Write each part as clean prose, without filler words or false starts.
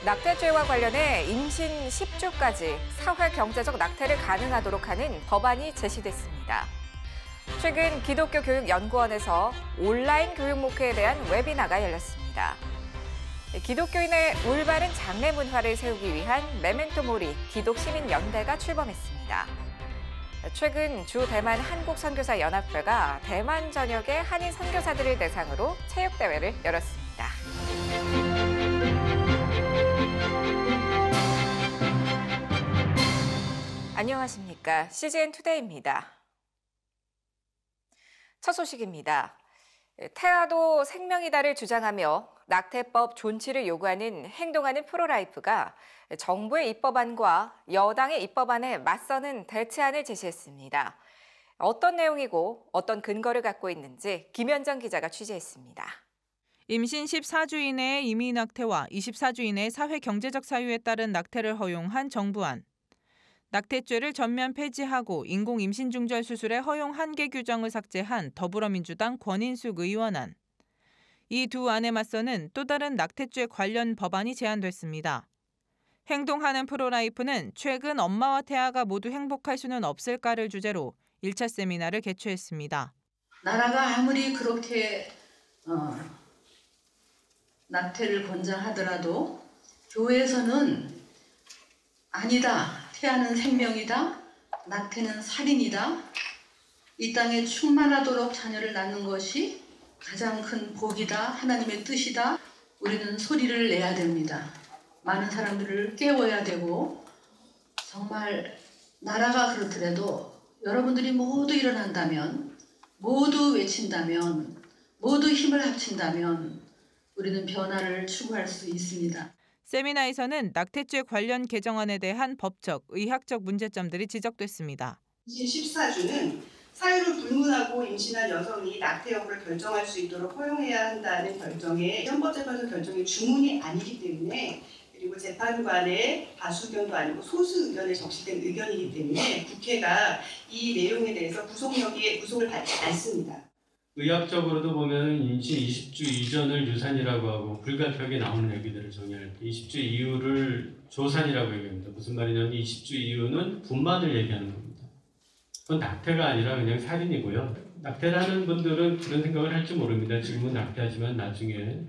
낙태죄와 관련해 임신 10주까지 사회 경제적 낙태를 가능하도록 하는 법안이 제시됐습니다. 최근 기독교 교육연구원에서 온라인 교육 목회에 대한 웨비나가 열렸습니다. 기독교인의 올바른 장래 문화를 세우기 위한 메멘토 모리 기독시민연대가 출범했습니다. 최근 주 대만 한국선교사 연합회가 대만 전역의 한인 선교사들을 대상으로 체육대회를 열었습니다. 안녕하십니까. CGN투데이입니다. 첫 소식입니다. 태아도 생명이다를 주장하며 낙태법 존치를 요구하는 행동하는 프로라이프가 정부의 입법안과 여당의 입법안에 맞서는 대체안을 제시했습니다. 어떤 내용이고 어떤 근거를 갖고 있는지 김현정 기자가 취재했습니다. 임신 14주 이내의 임의 낙태와 24주 이내의 사회 경제적 사유에 따른 낙태를 허용한 정부안. 낙태죄를 전면 폐지하고 인공 임신 중절 수술의 허용 한계 규정을 삭제한 더불어민주당 권인숙 의원안. 이 두 안에 맞서는 또 다른 낙태죄 관련 법안이 제안됐습니다. 행동하는 프로라이프는 최근 엄마와 태아가 모두 행복할 수는 없을까를 주제로 1차 세미나를 개최했습니다. 나라가 아무리 그렇게 낙태를 권장하더라도 교회에서는 아니다. 태아는 생명이다. 낙태는 살인이다. 이 땅에 충만하도록 자녀를 낳는 것이 가장 큰 복이다. 하나님의 뜻이다. 우리는 소리를 내야 됩니다. 많은 사람들을 깨워야 되고 정말 나라가 그렇더라도 여러분들이 모두 일어난다면, 모두 외친다면, 모두 힘을 합친다면 우리는 변화를 추구할 수 있습니다. 세미나에서는 낙태죄 관련 개정안에 대한 법적, 의학적 문제점들이 지적됐습니다. 임신 14주는 사유를 불문하고 임신한 여성이 낙태 여부를 결정할 수 있도록 허용해야 한다는 결정에 헌법재판소 결정의 주문이 아니기 때문에, 그리고 재판관의 다수 의견도 아니고 소수 의견에 적시된 의견이기 때문에 국회가 이 내용에 대해서 구속을 받지 않습니다. 의학적으로도 보면 임신 20주 이전을 유산이라고 하고 불가피하게 나오는 얘기들을 정의할 때 20주 이후를 조산이라고 얘기합니다. 무슨 말이냐면 20주 이후는 분만을 얘기하는 겁니다. 그건 낙태가 아니라 그냥 살인이고요. 낙태라는 분들은 그런 생각을 할지 모릅니다. 지금은 낙태하지만 나중에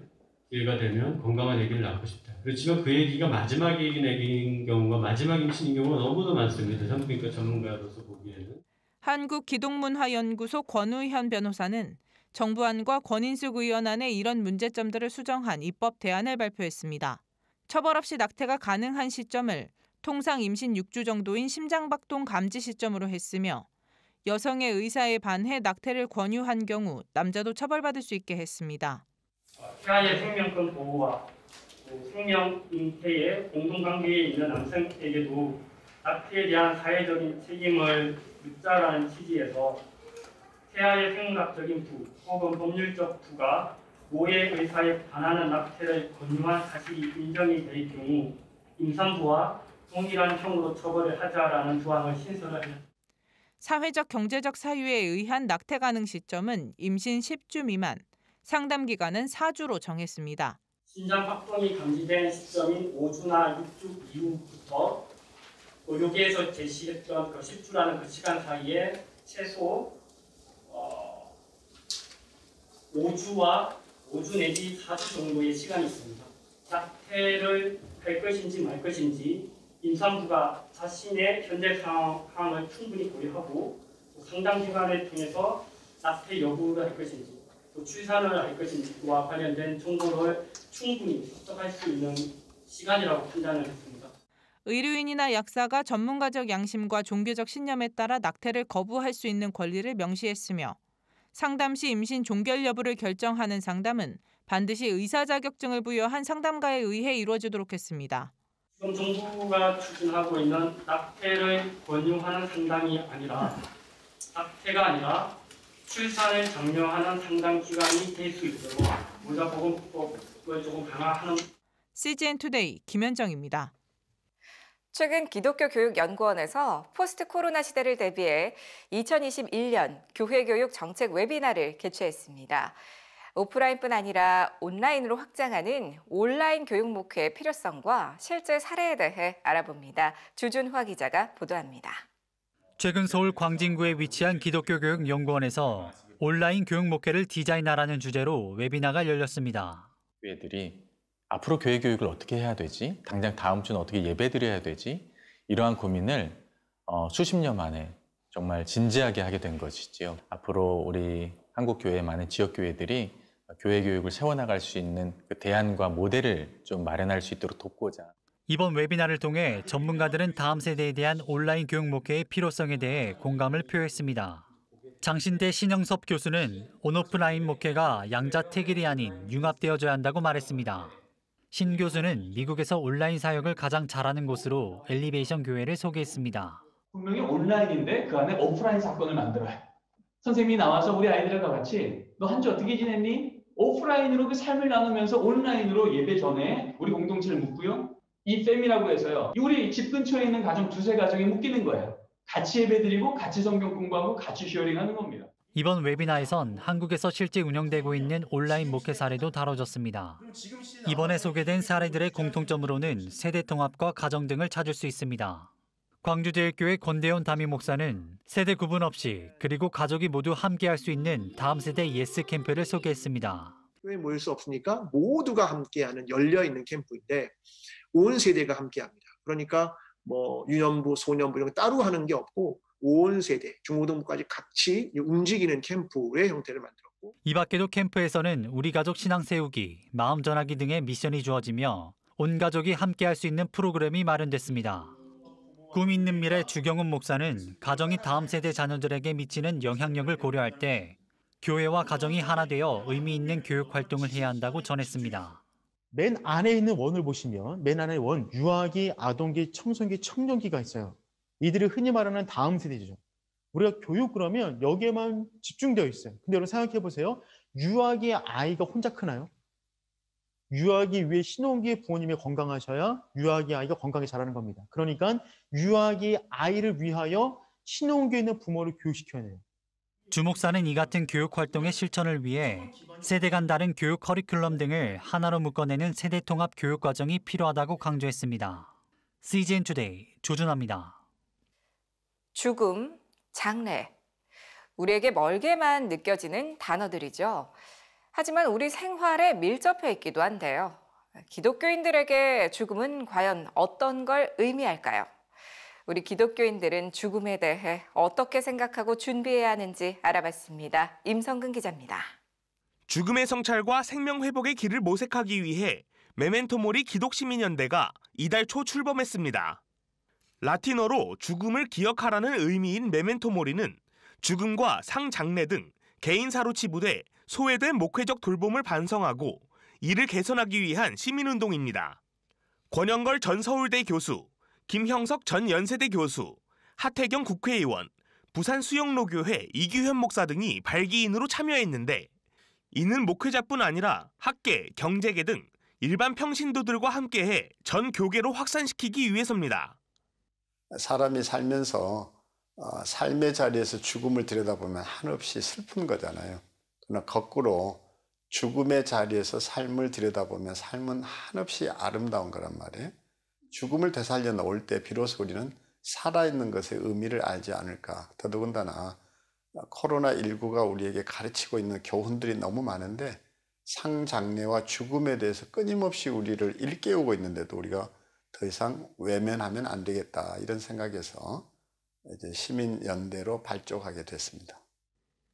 기회가 되면 건강한 아기를 낳고 싶다. 그렇지만 그 얘기가 마지막 아기인 경우가, 마지막 임신인 경우가 너무도 많습니다. 산부인과 전문가로서 보기에는. 한국기독문화연구소 권우현 변호사는 정부안과 권인숙 의원안의 이런 문제점들을 수정한 입법 대안을 발표했습니다. 처벌 없이 낙태가 가능한 시점을 통상 임신 6주 정도인 심장박동 감지 시점으로 했으며, 여성의 의사에 반해 낙태를 권유한 경우 남자도 처벌받을 수 있게 했습니다. 태아의 생명권 보호와 생명 잉태의 공동관계에 있는 남성에게도 낙태에 대한 사회적인 책임을 묻자라는 취지에서 태아의 생물학적인 부 혹은 법률적 부가 모의 의사에 반하는 낙태를 권유한 사실이 인정이 될 경우 임산부와 동일한 형으로 처벌을 하자라는 조항을 신설을 했습니다. 사회적 경제적 사유에 의한 낙태 가능 시점은 임신 10주 미만, 상담 기간은 4주로 정했습니다. 신장 확동이 감지된 시점인 5주나 6주 이후부터 여기에서 제시했던 그 10주라는 그 시간 사이에 최소 5주 내지 4주 정도의 시간이 있습니다. 낙태를 할 것인지 말 것인지 임산부가 자신의 현재 상황을 충분히 고려하고 상담 기관을 통해서 낙태 여부를 할 것인지 또 출산을 할 것인지와 관련된 정보를 충분히 습득할 수 있는 시간이라고 판단을 했습니다. 의료인이나 약사가 전문가적 양심과 종교적 신념에 따라 낙태를 거부할 수 있는 권리를 명시했으며, 상담 시 임신 종결 여부를 결정하는 상담은 반드시 의사 자격증을 부여한 상담가에 의해 이루어지도록 했습니다. 지금 정부가 추진하고 있는 낙태를 권유하는 상담이 아니라 낙태가 아니라 출산을 장려하는 상담 기관이 될 수 있도록 모자보건법을 조금 강화하는. CGN투데이 김현정입니다. 최근 기독교 교육연구원에서 포스트 코로나 시대를 대비해 2021년 교회교육 정책 웨비나를 개최했습니다. 오프라인뿐 아니라 온라인으로 확장하는 온라인 교육 목회의 필요성과 실제 사례에 대해 알아봅니다. 주준화 기자가 보도합니다. 최근 서울 광진구에 위치한 기독교교육연구원에서 온라인 교육 목회를 디자인하라는 주제로 웨비나가 열렸습니다. 교회들이 앞으로 교회 교육을 어떻게 해야 되지? 당장 다음 주는 어떻게 예배드려야 되지? 이러한 고민을 수십 년 만에 정말 진지하게 하게 된 것이지요. 앞으로 우리 한국 교회의 많은 지역 교회들이 교회 교육을 세워나갈 수 있는 그 대안과 모델을 좀 마련할 수 있도록 돕고자. 이번 웨비나를 통해 전문가들은 다음 세대에 대한 온라인 교육 목회의 필요성에 대해 공감을 표했습니다. 장신대 신영섭 교수는 온오프라인 목회가 양자택일이 아닌 융합되어져야 한다고 말했습니다. 신 교수는 미국에서 온라인 사역을 가장 잘하는 곳으로 엘리베이션 교회를 소개했습니다. 분명히 온라인인데 그 안에 오프라인 사건을 만들어요. 선생님이 나와서 우리 아이들과 같이 너 한 주 어떻게 지냈니? 오프라인으로 그 삶을 나누면서 온라인으로 예배 전에 우리 공동체를 묶고요. 이 팸이라고 해서요. 우리 집 근처에 있는 가정 두세 가정이 묶이는 거예요. 같이 예배드리고 같이 성경 공부하고 같이 쉐어링하는 겁니다. 이번 웨비나에선 한국에서 실제 운영되고 있는 온라인 목회 사례도 다뤄졌습니다. 이번에 소개된 사례들의 공통점으로는 세대 통합과 가정 등을 찾을 수 있습니다. 광주제일교회 권대원 담임 목사는 세대 구분 없이 그리고 가족이 모두 함께할 수 있는 다음 세대 예스 캠프를 소개했습니다. 교회에 모일 수 없으니까 모두가 함께하는 열려있는 캠프인데 온 세대가 함께합니다. 그러니까 뭐 유년부, 소년부 이런 거 따로 하는 게 없고 온 세대, 중고등부까지 같이 움직이는 캠프의 형태를 만들었고 이 밖에도 캠프에서는 우리 가족 신앙 세우기, 마음 전하기 등의 미션이 주어지며 온 가족이 함께할 수 있는 프로그램이 마련됐습니다. 꿈 있는 미래 주경훈 목사는 가정이 다음 세대 자녀들에게 미치는 영향력을 고려할 때 교회와 가정이 하나 되어 의미 있는 교육 활동을 해야 한다고 전했습니다. 맨 안에 있는 원을 보시면 맨 안에 원, 유아기, 아동기, 청소년기, 청년기가 있어요. 이들이 흔히 말하는 다음 세대죠. 우리가 교육 그러면 여기에만 집중되어 있어요. 근데 여러분 생각해 보세요. 유아기의 아이가 혼자 크나요? 유아기 위에 신혼기의 부모님이 건강하셔야 유아기 아이가 건강히 자라는 겁니다. 그러니까 유아기 아이를 위하여 신혼기에 있는 부모를 교육시켜야 돼요. 주 목사는 이 같은 교육 활동의 실천을 위해 세대 간 다른 교육 커리큘럼 등을 하나로 묶어내는 세대 통합 교육 과정이 필요하다고 강조했습니다. CGN 투데이 조준하입니다. 죽음, 장례. 우리에게 멀게만 느껴지는 단어들이죠. 하지만 우리 생활에 밀접해 있기도 한데요. 기독교인들에게 죽음은 과연 어떤 걸 의미할까요? 우리 기독교인들은 죽음에 대해 어떻게 생각하고 준비해야 하는지 알아봤습니다. 임성근 기자입니다. 죽음의 성찰과 생명 회복의 길을 모색하기 위해 메멘토 모리 기독시민연대가 이달 초 출범했습니다. 라틴어로 죽음을 기억하라는 의미인 메멘토 모리는 죽음과 상장례 등 개인사로 치부돼 소외된 목회적 돌봄을 반성하고 이를 개선하기 위한 시민운동입니다. 권영걸 전 서울대 교수, 김형석 전 연세대 교수, 하태경 국회의원, 부산수영로교회 이규현 목사 등이 발기인으로 참여했는데 이는 목회자뿐 아니라 학계, 경제계 등 일반 평신도들과 함께해 전 교계로 확산시키기 위해서입니다. 사람이 살면서 삶의 자리에서 죽음을 들여다보면 한없이 슬픈 거잖아요. 그러나 거꾸로 죽음의 자리에서 삶을 들여다보면 삶은 한없이 아름다운 거란 말이에요. 죽음을 되살려 놓을 때 비로소 우리는 살아있는 것의 의미를 알지 않을까. 더더군다나 코로나19가 우리에게 가르치고 있는 교훈들이 너무 많은데 상장례와 죽음에 대해서 끊임없이 우리를 일깨우고 있는데도 우리가 더 이상 외면하면 안 되겠다 이런 생각에서 이제 시민연대로 발족하게 됐습니다.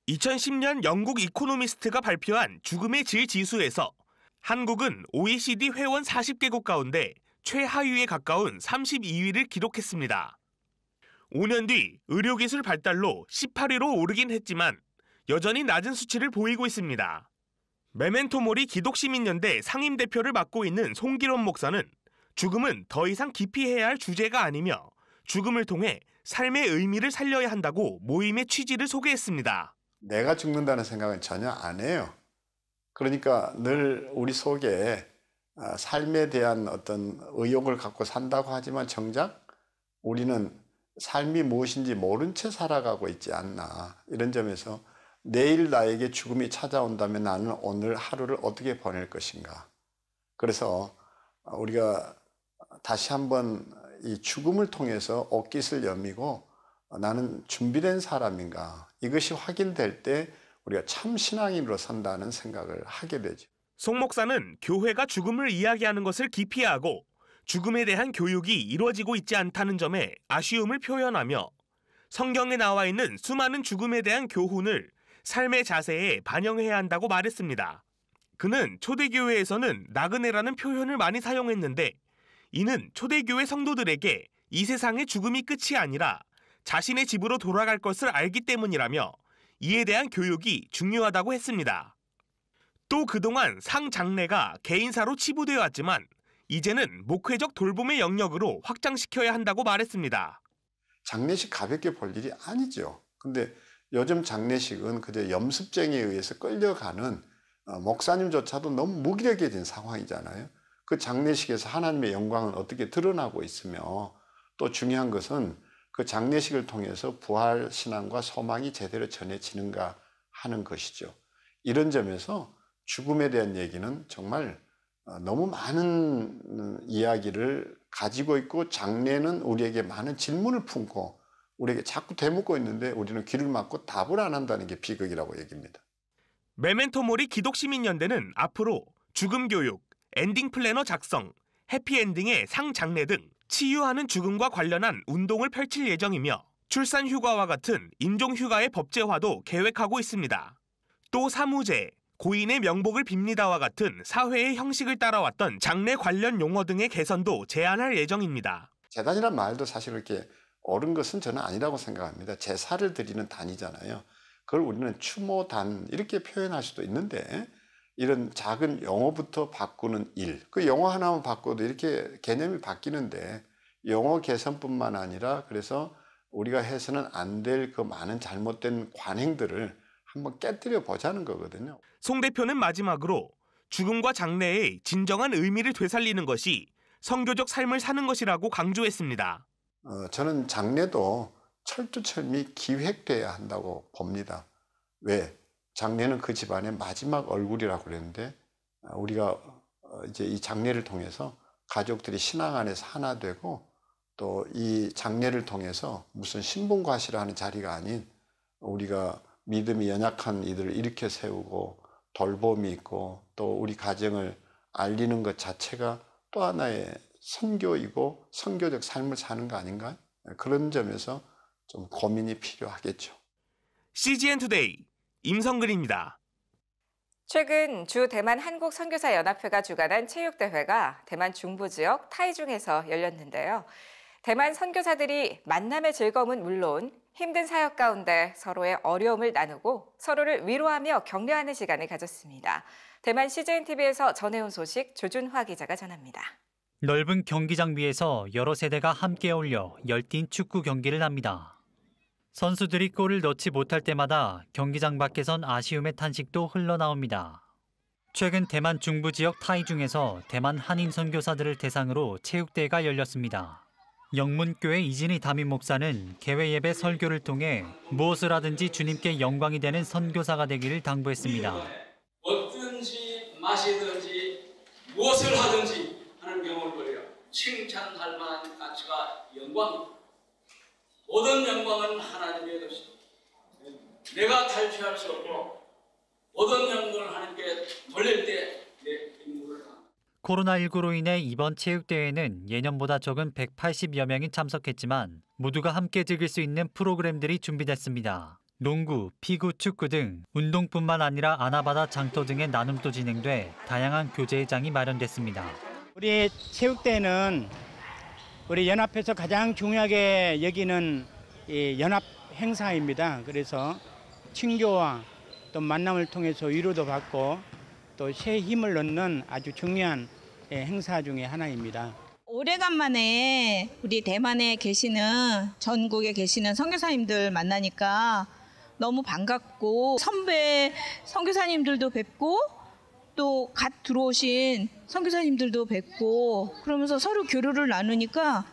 2010년 영국 이코노미스트가 발표한 죽음의 질 지수에서 한국은 OECD 회원 40개국 가운데 최하위에 가까운 32위를 기록했습니다. 5년 뒤 의료기술 발달로 18위로 오르긴 했지만 여전히 낮은 수치를 보이고 있습니다. 메멘토 모리 기독시민연대 상임대표를 맡고 있는 송기론 목사는 죽음은 더 이상 기피해야 할 주제가 아니며 죽음을 통해 삶의 의미를 살려야 한다고 모임의 취지를 소개했습니다. 내가 죽는다는 생각은 전혀 안 해요. 그러니까 늘 우리 속에 삶에 대한 어떤 의욕을 갖고 산다고 하지만 정작 우리는 삶이 무엇인지 모른 채 살아가고 있지 않나. 이런 점에서 내일 나에게 죽음이 찾아온다면 나는 오늘 하루를 어떻게 보낼 것인가. 그래서 우리가 다시 한번 이 죽음을 통해서 옷깃을 여미고 나는 준비된 사람인가. 이것이 확인될 때 우리가 참 신앙인으로 산다는 생각을 하게 되죠. 송 목사는 교회가 죽음을 이야기하는 것을 기피하고 죽음에 대한 교육이 이루어지고 있지 않다는 점에 아쉬움을 표현하며 성경에 나와 있는 수많은 죽음에 대한 교훈을 삶의 자세에 반영해야 한다고 말했습니다. 그는 초대교회에서는 나그네라는 표현을 많이 사용했는데 이는 초대교회 성도들에게 이 세상의 죽음이 끝이 아니라 자신의 집으로 돌아갈 것을 알기 때문이라며 이에 대한 교육이 중요하다고 했습니다. 또 그동안 상장례가 개인사로 치부되어 왔지만 이제는 목회적 돌봄의 영역으로 확장시켜야 한다고 말했습니다. 장례식 가볍게 볼 일이 아니죠. 근데 요즘 장례식은 그저 염습쟁이에 의해서 끌려가는 목사님조차도 너무 무기력해진 상황이잖아요. 그 장례식에서 하나님의 영광은 어떻게 드러나고 있으며 또 중요한 것은 그 장례식을 통해서 부활 신앙과 소망이 제대로 전해지는가 하는 것이죠. 이런 점에서 죽음에 대한 얘기는 정말 너무 많은 이야기를 가지고 있고 장례는 우리에게 많은 질문을 품고 우리에게 자꾸 되묻고 있는데 우리는 귀를 막고 답을 안 한다는 게 비극이라고 얘기합니다. 메멘토모리 기독시민연대는 앞으로 죽음 교육, 엔딩 플래너 작성, 해피엔딩의 상장례 등 치유하는 죽음과 관련한 운동을 펼칠 예정이며 출산 휴가와 같은 임종 휴가의 법제화도 계획하고 있습니다. 또 사무제, 고인의 명복을 빕니다와 같은 사회의 형식을 따라왔던 장례 관련 용어 등의 개선도 제안할 예정입니다. 제단이란 말도 사실 이렇게 옳은 것은 저는 아니라고 생각합니다. 제사를 드리는 단이잖아요. 그걸 우리는 추모단 이렇게 표현할 수도 있는데 이런 작은 용어부터 바꾸는 일, 그 용어 하나만 바꿔도 이렇게 개념이 바뀌는데 용어 개선뿐만 아니라 그래서 우리가 해서는 안 될 그 많은 잘못된 관행들을 한번 깨뜨려 보자는 거거든요. 송 대표는 마지막으로 죽음과 장례의 진정한 의미를 되살리는 것이 선교적 삶을 사는 것이라고 강조했습니다. 저는 장례도 철두철미 기획돼야 한다고 봅니다. 왜? 장례는 그 집안의 마지막 얼굴이라고 그랬는데 우리가 이제 이 장례를 통해서 가족들이 신앙 안에서 하나 되고 또 이 장례를 통해서 무슨 신분과시라는 자리가 아닌 우리가 믿음이 연약한 이들을 일으켜 세우고 돌봄이 있고 또 우리 가정을 알리는 것 자체가 또 하나의 선교이고 선교적 삶을 사는 거 아닌가? 그런 점에서 좀 고민이 필요하겠죠. CGN투데이 임성근입니다. 최근 주 대만 한국선교사연합회가 주관한 체육대회가 대만 중부 지역 타이중에서 열렸는데요. 대만 선교사들이 만남의 즐거움은 물론 힘든 사역 가운데 서로의 어려움을 나누고 서로를 위로하며 격려하는 시간을 가졌습니다. 대만 CGNTV에서 전해온 소식 조준화 기자가 전합니다. 넓은 경기장 위에서 여러 세대가 함께 어울려 열띤 축구 경기를 합니다. 선수들이 골을 넣지 못할 때마다 경기장 밖에선 아쉬움의 탄식도 흘러나옵니다. 최근 대만 중부 지역 타이중에서 대만 한인 선교사들을 대상으로 체육대회가 열렸습니다. 영문교회 이진희 담임 목사는 개회 예배 설교를 통해 무엇을 하든지 주님께 영광이 되는 선교사가 되기를 당부했습니다. 어든지 마시든지 무엇을 하든지 하나님께 버려 칭찬할 만한 가치가 영광입니다. 모든 영광은 하나님의 것입니다. 내가 탈취할 수 없고 모든 영광을 하나님께 돌릴 때 내 임무를 합니다. 코로나19로 인해 이번 체육대회는 예년보다 적은 180여 명이 참석했지만 모두가 함께 즐길 수 있는 프로그램들이 준비됐습니다. 농구, 피구, 축구 등 운동뿐만 아니라 아나바다 장터 등의 나눔도 진행돼 다양한 교제회장이 마련됐습니다. 우리 체육대회는 우리 연합에서 가장 중요하게 여기는 이 연합 행사입니다. 그래서 친교와 또 만남을 통해서 위로도 받고 또 새 힘을 넣는 아주 중요한 행사 중에 하나입니다. 오래간만에 우리 대만에 계시는 전국에 계시는 선교사님들 만나니까 너무 반갑고 선배 선교사님들도 뵙고 또 갓 들어오신 선교사님들도 뵙고 그러면서 서로 교류를 나누니까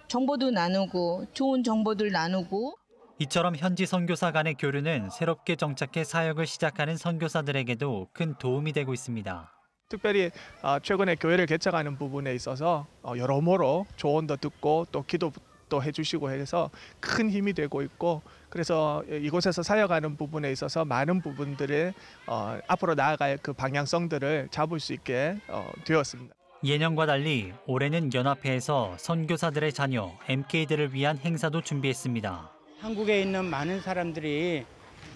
정보도 나누고 좋은 정보들 나누고 이처럼 현지 선교사 간의 교류는 새롭게 정착해 사역을 시작하는 선교사들에게도 큰 도움이 되고 있습니다. 특별히 최근에 교회를 개척하는 부분에 있어서 여러모로 조언도 듣고 또 기도도 해주시고 해서 큰 힘이 되고 있고, 그래서 이곳에서 사역하는 부분에 있어서 많은 부분들의 앞으로 나아갈 그 방향성들을 잡을 수 있게 되었습니다. 예년과 달리 올해는 연합회에서 선교사들의 자녀 MK들을 위한 행사도 준비했습니다. 한국에 있는 많은 사람들이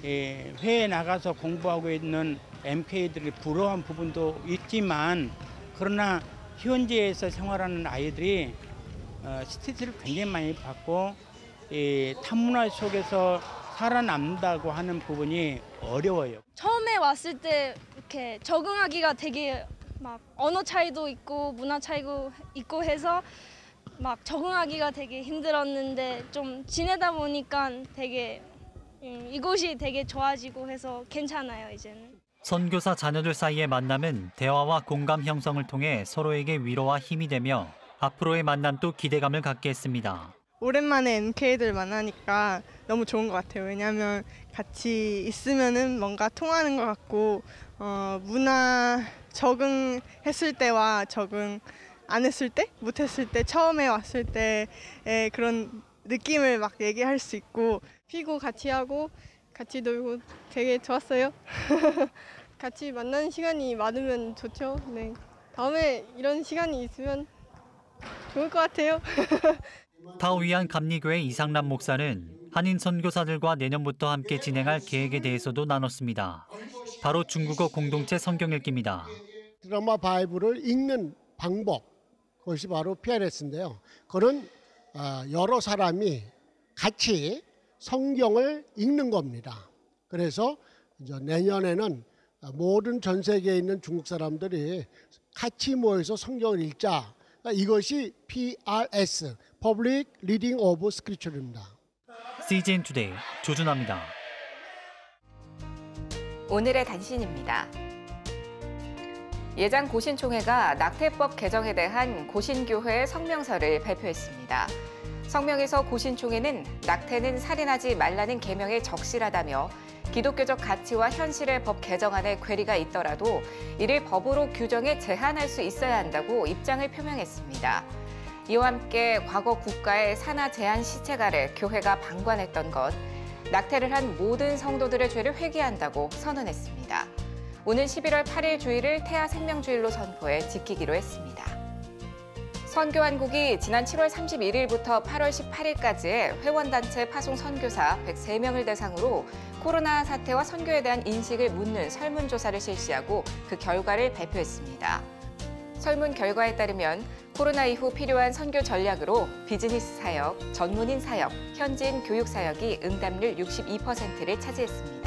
해외에 나가서 공부하고 있는 MK들이 부러워한 부분도 있지만, 그러나 현지에서 생활하는 아이들이 스트레스를 굉장히 많이 받고 타문화 속에서 살아남는다고 하는 부분이 어려워요. 처음에 왔을 때 이렇게 적응하기가 되게 막 언어 차이도 있고 문화 차이도 있고 해서 막 적응하기가 되게 힘들었는데, 좀 지내다 보니까 되게 이곳이 되게 좋아지고 해서 괜찮아요, 이제는. 선교사 자녀들 사이의 만남은 대화와 공감 형성을 통해 서로에게 위로와 힘이 되며 앞으로의 만남도 기대감을 갖게 했습니다. 오랜만에 MK들 만나니까 너무 좋은 것 같아요. 왜냐하면 같이 있으면은 뭔가 통하는 것 같고, 문화 적응했을 때와 적응 안 했을 때, 못했을 때, 처음에 왔을 때의 그런 느낌을 막 얘기할 수 있고, 피고 같이 하고 같이 놀고 되게 좋았어요. 같이 만나는 시간이 많으면 좋죠. 네. 다음에 이런 시간이 있으면 좋을 것 같아요. 타오위안 감리교회 이상남 목사는 한인 선교사들과 내년부터 함께 진행할 계획에 대해서도 나눴습니다. 바로 중국어 공동체 성경 읽기입니다. 드라마 바이블을 읽는 방법, 그것이 바로 PRS인데요. 그건 여러 사람이 같이 성경을 읽는 겁니다. 그래서 이제 내년에는 모든 전 세계에 있는 중국 사람들이 같이 모여서 성경을 읽자. 이것이 PRS, Public Reading of Scripture입니다. CGN 투데이 조준하입니다. 오늘의 단신입니다. 예장 고신총회가 낙태법 개정에 대한 고신교회 성명서를 발표했습니다. 성명에서 고신총회는 낙태는 살인하지 말라는 계명에 적실하다며 기독교적 가치와 현실의 법 개정안에 괴리가 있더라도 이를 법으로 규정해 제한할 수 있어야 한다고 입장을 표명했습니다. 이와 함께 과거 국가의 산하 제한 시책 아래 교회가 방관했던 것, 낙태를 한 모든 성도들의 죄를 회개한다고 선언했습니다. 오는 11월 8일 주일을 태아 생명주일로 선포해 지키기로 했습니다. 선교한국이 지난 7월 31일부터 8월 18일까지의 회원단체 파송 선교사 103명을 대상으로 코로나 사태와 선교에 대한 인식을 묻는 설문조사를 실시하고 그 결과를 발표했습니다. 설문 결과에 따르면 코로나 이후 필요한 선교 전략으로 비즈니스 사역, 전문인 사역, 현지인 교육 사역이 응답률 62%를 차지했습니다.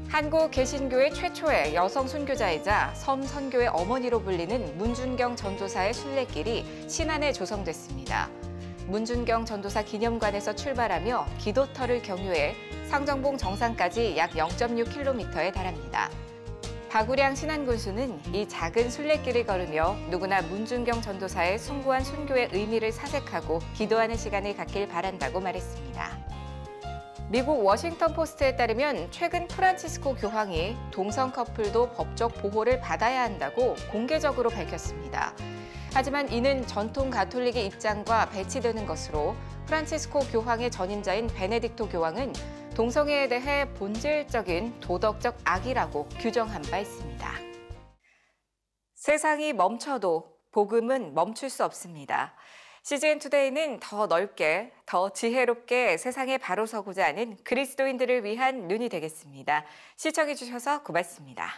한국 개신교회 최초의 여성 순교자이자 섬 선교의 어머니로 불리는 문준경 전도사의 순례길이 신안에 조성됐습니다. 문준경 전도사 기념관에서 출발하며 기도터를 경유해 상정봉 정상까지 약 0.6km에 달합니다. 박우량 신안군수는 이 작은 순례길을 걸으며 누구나 문준경 전도사의 숭고한 순교의 의미를 사색하고 기도하는 시간을 갖길 바란다고 말했습니다. 미국 워싱턴 포스트에 따르면 최근 프란치스코 교황이 동성 커플도 법적 보호를 받아야 한다고 공개적으로 밝혔습니다. 하지만 이는 전통 가톨릭의 입장과 배치되는 것으로 프란치스코 교황의 전임자인 베네딕토 교황은 동성애에 대해 본질적인 도덕적 악이라고 규정한 바 있습니다. 세상이 멈춰도 복음은 멈출 수 없습니다. CGN 투데이는 더 넓게, 더 지혜롭게 세상에 바로 서고자 하는 그리스도인들을 위한 눈이 되겠습니다. 시청해 주셔서 고맙습니다.